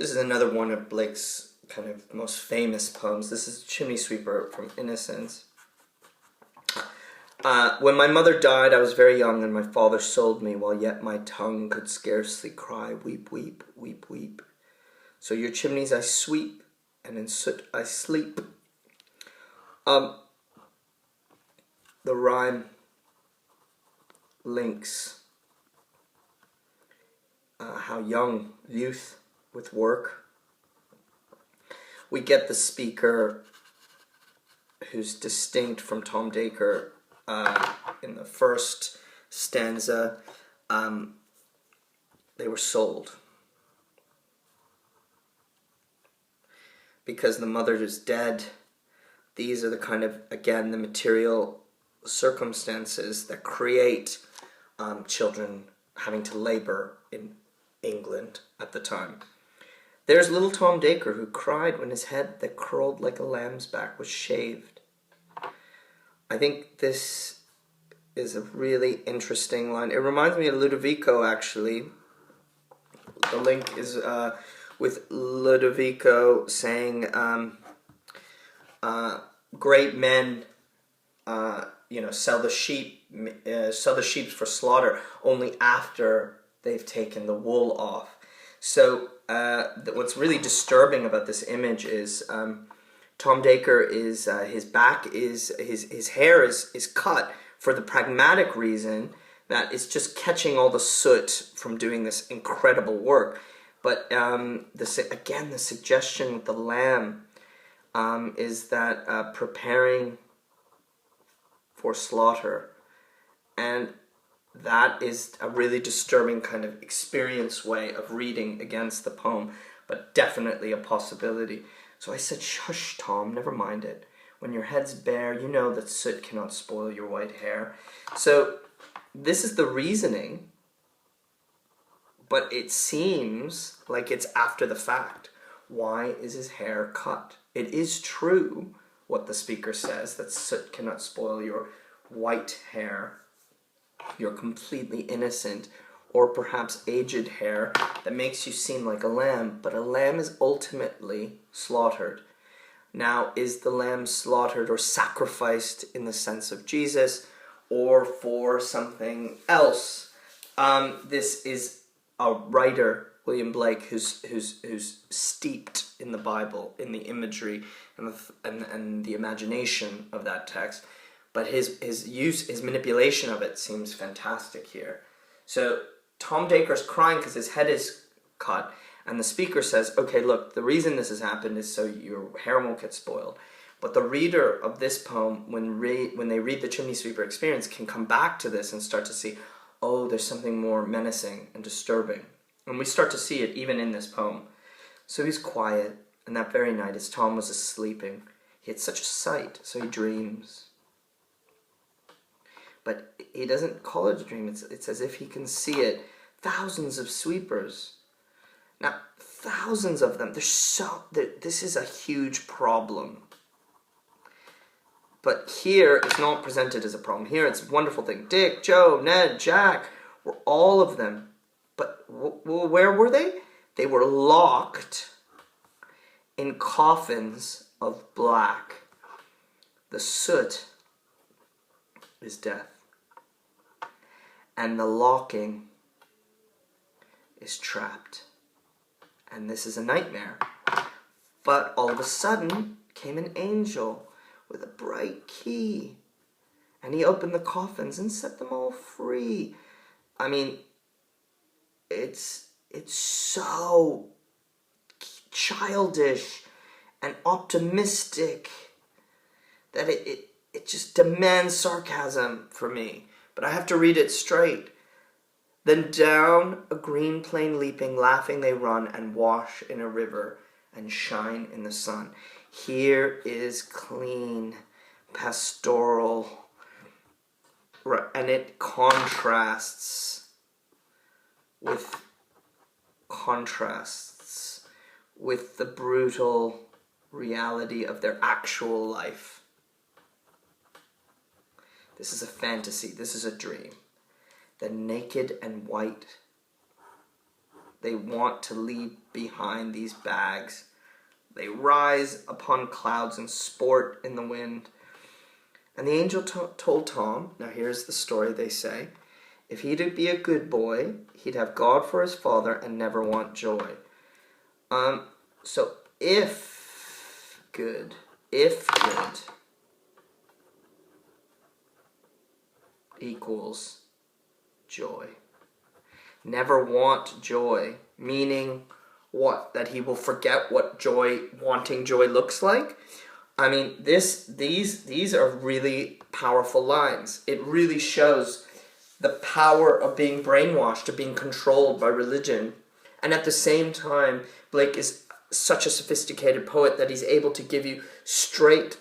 This is another one of Blake's kind of most famous poems. This is Chimney Sweeper from Innocence. When my mother died, I was very young, and my father sold me, while yet my tongue could scarcely cry, weep, weep, weep, weep. So your chimneys I sweep, and in soot I sleep. The rhyme links how young youth with work. We get the speaker who's distinct from Tom Dacre in the first stanza. They were sold because the mother is dead. These are the kind of, again, the material circumstances that create children having to labor in England at the time. There's little Tom Dacre who cried when his head that curled like a lamb's back was shaved. I think this is a really interesting line. It reminds me of Ludovico, actually. The link is with Ludovico saying, great men, sell the sheep for slaughter only after they've taken the wool off. So what's really disturbing about this image is Tom Dacre is his hair is cut for the pragmatic reason that it's just catching all the soot from doing this incredible work. But the suggestion with the lamb is that preparing for slaughter, and that is a really disturbing kind of experience way of reading against the poem, but definitely a possibility. So I said, shush, Tom, never mind it. When your head's bare, you know that soot cannot spoil your white hair. So this is the reasoning, but it seems like it's after the fact. Why is his hair cut? It is true what the speaker says, that soot cannot spoil your white hair, your completely innocent or perhaps aged hair that makes you seem like a lamb, but a lamb is ultimately slaughtered. Now, is the lamb slaughtered or sacrificed in the sense of Jesus or for something else? This is a writer, William Blake, who's steeped in the Bible, in the imagery and the imagination of that text, but his manipulation of it seems fantastic here. So Tom Dacre's crying because his head is cut, and the speaker says, okay, look, the reason this has happened is so your hair won't get spoiled. But the reader of this poem, when they read the Chimney Sweeper Experience, can come back to this and start to see, oh, there's something more menacing and disturbing. And we start to see it even in this poem. So he's quiet, and that very night, as Tom was sleeping, he had such a sight, so he dreams. But he doesn't call it a dream, it's as if he can see it. Thousands of sweepers. Now, thousands of them. This is a huge problem. But here, it's not presented as a problem. Here, it's a wonderful thing. Dick, Joe, Ned, Jack, were all of them. But where were they? They were locked in coffins of black. The soot is death. And the locking is trapped. And this is a nightmare. But all of a sudden came an angel with a bright key. And he opened the coffins and set them all free. I mean, it's so childish and optimistic that it just demands sarcasm for me. But I have to read it straight. Then down a green plain leaping, laughing they run, and wash in a river, and shine in the sun. Here is clean, pastoral, and it contrasts with the brutal reality of their actual life. This is a fantasy. This is a dream. The naked and white They want to leave behind these bags. They rise upon clouds and sport in the wind. And the angel told Tom, now here's the story they say, if he'd be a good boy, he'd have God for his father and never want joy. So if good equals joy. Never want joy, meaning what? That he will forget what wanting joy looks like? I mean, these are really powerful lines. It really shows the power of being brainwashed, of being controlled by religion. And at the same time, Blake is such a sophisticated poet that he's able to give you straight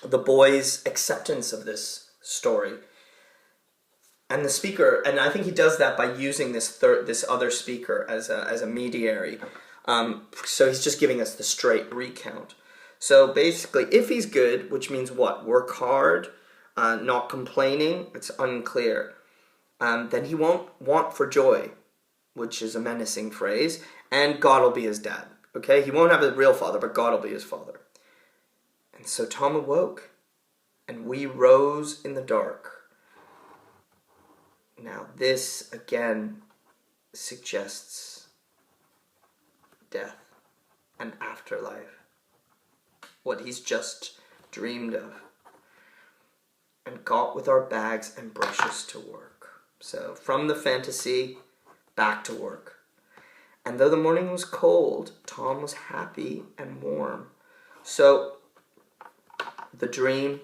the boy's acceptance of this story. And the speaker, and I think he does that by using this other speaker as a mediary. So he's just giving us the straight recount. So basically, if he's good, which means what? Work hard, not complaining, it's unclear. Then he won't want for joy, which is a menacing phrase, and God will be his dad. Okay? He won't have a real father, but God will be his father. And so Tom awoke, and we rose in the dark. Now this, again, suggests death and afterlife. What he's just dreamed of. And got with our bags and brushes to work. So from the fantasy, back to work. And though the morning was cold, Tom was happy and warm. So the dream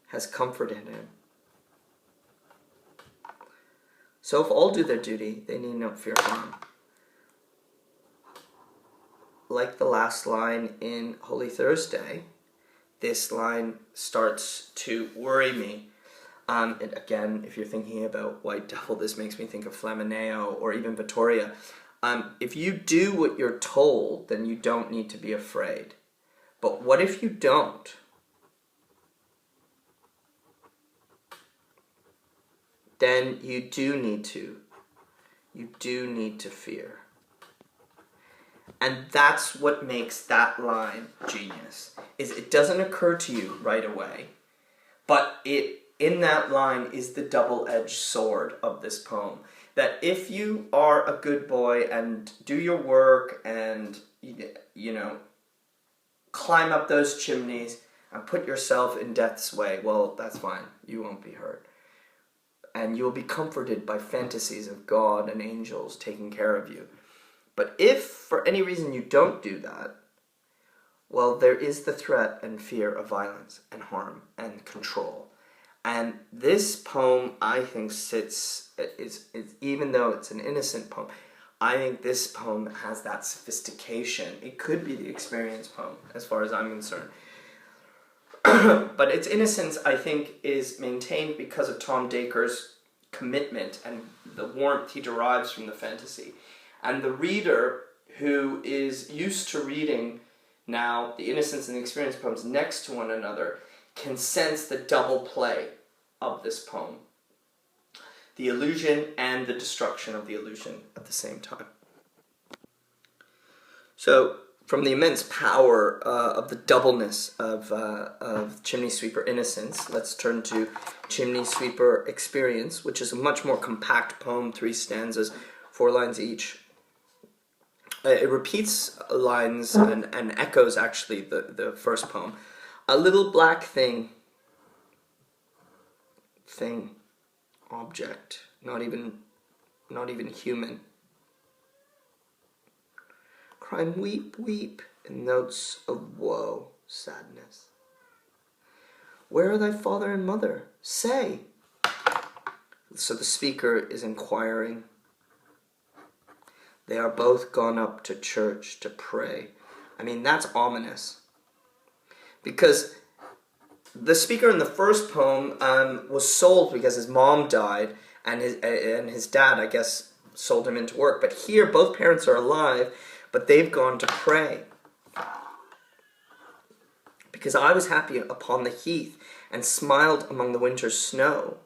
has comforted him. So if all do their duty, they need not fear harm. Like the last line in Holy Thursday, this line starts to worry me. And again, if you're thinking about White Devil, this makes me think of Flamineo or even Vittoria. If you do what you're told, then you don't need to be afraid. But what if you don't? Then you do need to fear. And that's what makes that line genius, is it doesn't occur to you right away, but in that line is the double-edged sword of this poem. That if you are a good boy and do your work and, climb up those chimneys and put yourself in death's way, well, that's fine. You won't be hurt. And you'll be comforted by fantasies of God and angels taking care of you. But if, for any reason, you don't do that, well, there is the threat and fear of violence and harm and control. And this poem, I think, even though it's an innocent poem, I think this poem has that sophistication. It could be the experience poem, as far as I'm concerned. But its innocence, I think, is maintained because of Tom Dacre's commitment and the warmth he derives from the fantasy. And the reader, who is used to reading now the innocence and the experience poems next to one another, can sense the double play of this poem. The illusion and the destruction of the illusion at the same time. So, from the immense power of the doubleness of Chimney Sweeper Innocence, let's turn to Chimney Sweeper Experience, which is a much more compact poem, 3 stanzas, 4 lines each. It repeats lines and echoes, actually, the first poem. A little black thing, object, not even human. Crying weep, weep, in notes of woe, sadness. Where are thy father and mother? Say. So the speaker is inquiring. They are both gone up to church to pray. I mean, that's ominous. Because the speaker in the first poem was sold because his mom died, and his dad, I guess, sold him into work. But here, both parents are alive, but they've gone to pray. Because I was happy upon the heath and smiled among the winter's snow.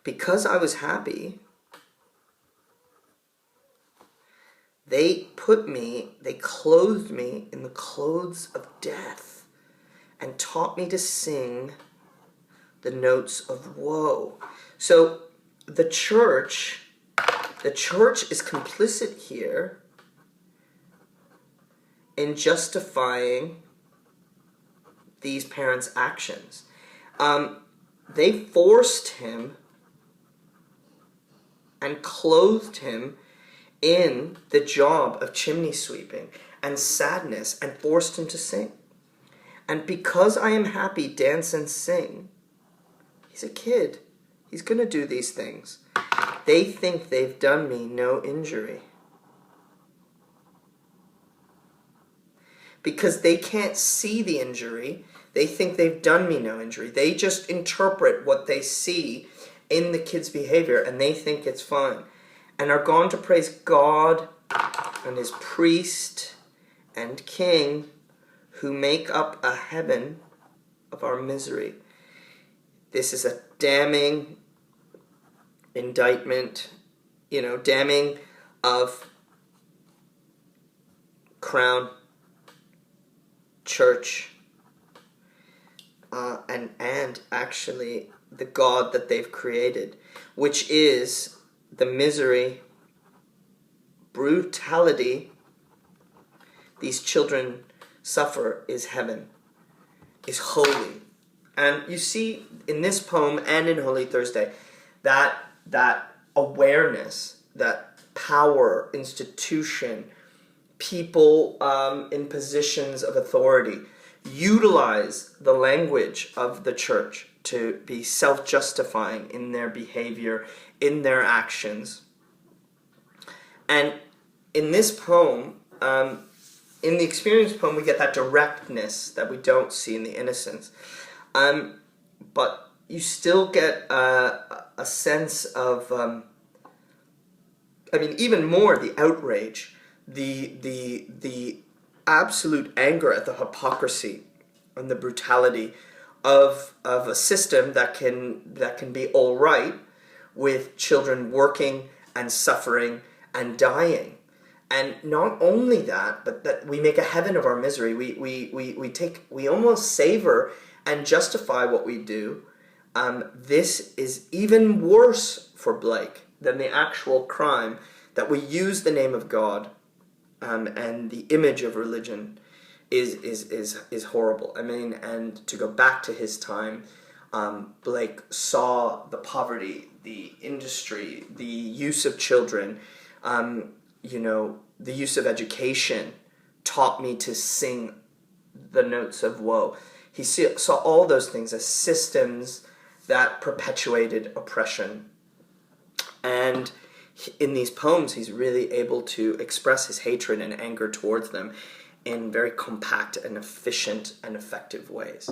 Because I was happy, They clothed me in the clothes of death and taught me to sing the notes of woe. So the church is complicit here in justifying these parents' actions. They forced him and clothed him in the job of chimney sweeping and sadness and forced him to sing. And because I am happy, dance and sing, he's a kid. He's going to do these things. They think they've done me no injury. Because they can't see the injury, they think they've done me no injury. They just interpret what they see in the kid's behavior and they think it's fine. And are gone to praise God and his priest and king who make up a heaven of our misery. This is a damning indictment, damning of crown, church, and actually the God that they've created, which is the misery, brutality these children suffer is heaven, is holy. And you see in this poem and in Holy Thursday that awareness, that power, institution, people in positions of authority utilize the language of the church to be self-justifying in their behavior, in their actions. And in this poem, in the Experience poem, we get that directness that we don't see in the Innocence. But you still get a sense of, even more the outrage, the absolute anger at the hypocrisy and the brutality of a system that can be all right with children working and suffering and dying. And not only that, but that we make a heaven of our misery. We almost savor and justify what we do. This is even worse for Blake than the actual crime, that we use the name of God and the image of religion is horrible. And to go back to his time, Blake saw the poverty, the industry, the use of children, the use of education taught me to sing the notes of woe. He saw all those things as systems that perpetuated oppression. And in these poems, he's really able to express his hatred and anger towards them in very compact and efficient and effective ways.